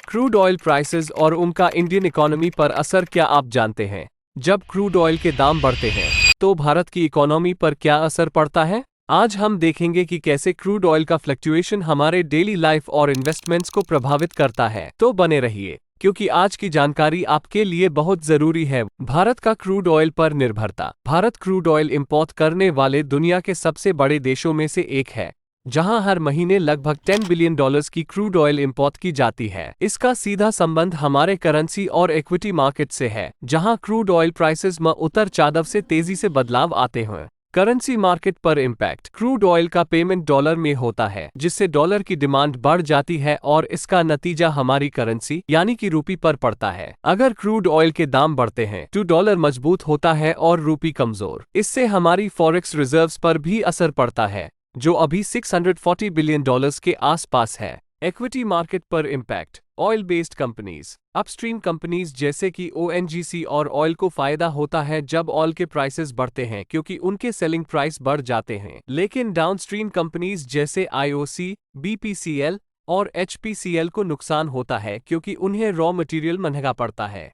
Crude oil prices और उनका Indian economy पर असर क्या आप जानते हैं? जब क्रूड ऑयल के दाम बढ़ते हैं तो भारत की इकोनॉमी पर क्या असर पड़ता है? आज हम देखेंगे कि कैसे क्रूड ऑयल का फ्लक्चुएशन हमारे डेली लाइफ और इन्वेस्टमेंट्स को प्रभावित करता है। तो बने रहिए, क्योंकि आज की जानकारी आपके लिए बहुत जरूरी है। भारत का क्रूड ऑयल पर निर्भरता। भारत क्रूड ऑयल इंपोर्ट करने वाले दुनिया के सबसे बड़े देशों में से एक है, जहां हर महीने लगभग $10 बिलियन की क्रूड ऑयल इंपोर्ट की जाती है। इसका सीधा संबंध हमारे करेंसी और इक्विटी मार्केट से है, जहां क्रूड ऑयल प्राइसेस में उतर चढ़ाव से तेजी से बदलाव आते हैं। करेंसी मार्केट पर इम्पैक्ट। क्रूड ऑयल का पेमेंट डॉलर में होता है, जिससे डॉलर की डिमांड बढ़ जाती है और इसका नतीजा हमारी करेंसी यानी कि रूपी पर पड़ता है। अगर क्रूड ऑयल के दाम बढ़ते हैं तो डॉलर मजबूत होता है और रूपी कमजोर। इससे हमारी फॉरेक्स रिजर्व्स पर भी असर पड़ता है, जो अभी $640 बिलियन के आसपास है। इक्विटी मार्केट पर impact. Oil based companies. Upstream companies जैसे कि ओएनजीसी और ऑयल को फायदा होता है जब ऑयल के प्राइसेस बढ़ते हैं, क्योंकि उनके सेलिंग प्राइस बढ़ जाते हैं। लेकिन डाउनस्ट्रीम कंपनीज जैसे आईओसी, बीपीसीएल और एचपीसीएल को नुकसान होता है, क्योंकि उन्हें रॉ मटेरियल महंगा पड़ता है।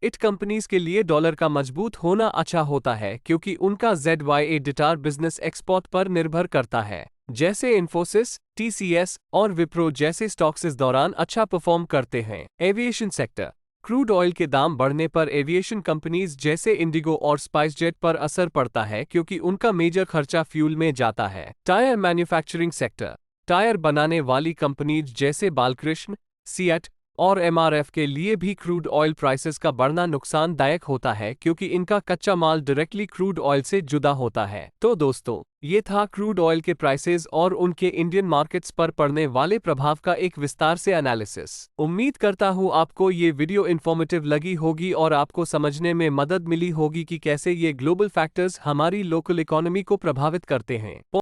इट कंपनीज के लिए डॉलर का मजबूत होना अच्छा होता है, क्योंकि उनका ZYA बिजनेस एक्सपोर्ट पर निर्भर करता है। जैसे इन्फोसिस, टीसीएस और विप्रो जैसे स्टॉक्स इस दौरान अच्छा परफॉर्म करते हैं। Aviation sector. क्रूड ऑयल के दाम बढ़ने पर एविएशन कंपनीज जैसे इंडिगो और स्पाइसजेट पर असर पड़ता है, क्योंकि उनका मेजर खर्चा फ्यूल में जाता है। Tyre manufacturing sector. टायर बनाने वाली कंपनीज जैसे बालकृष्ण, सिएट और एमआरएफ के लिए भी क्रूड ऑयल प्राइसेस का बढ़ना नुकसानदायक होता है, क्योंकि इनका कच्चा माल डायरेक्टली क्रूड ऑयल से जुड़ा होता है। तो दोस्तों, ये था क्रूड ऑयल के प्राइसेस और उनके इंडियन मार्केट्स पर पड़ने वाले प्रभाव का एक विस्तार से एनालिसिस। उम्मीद करता हूँ आपको ये वीडियो इन्फॉर्मेटिव लगी होगी और आपको समझने में मदद मिली होगी कि कैसे ये ग्लोबल फैक्टर्स हमारी लोकल इकोनॉमी को प्रभावित करते हैं।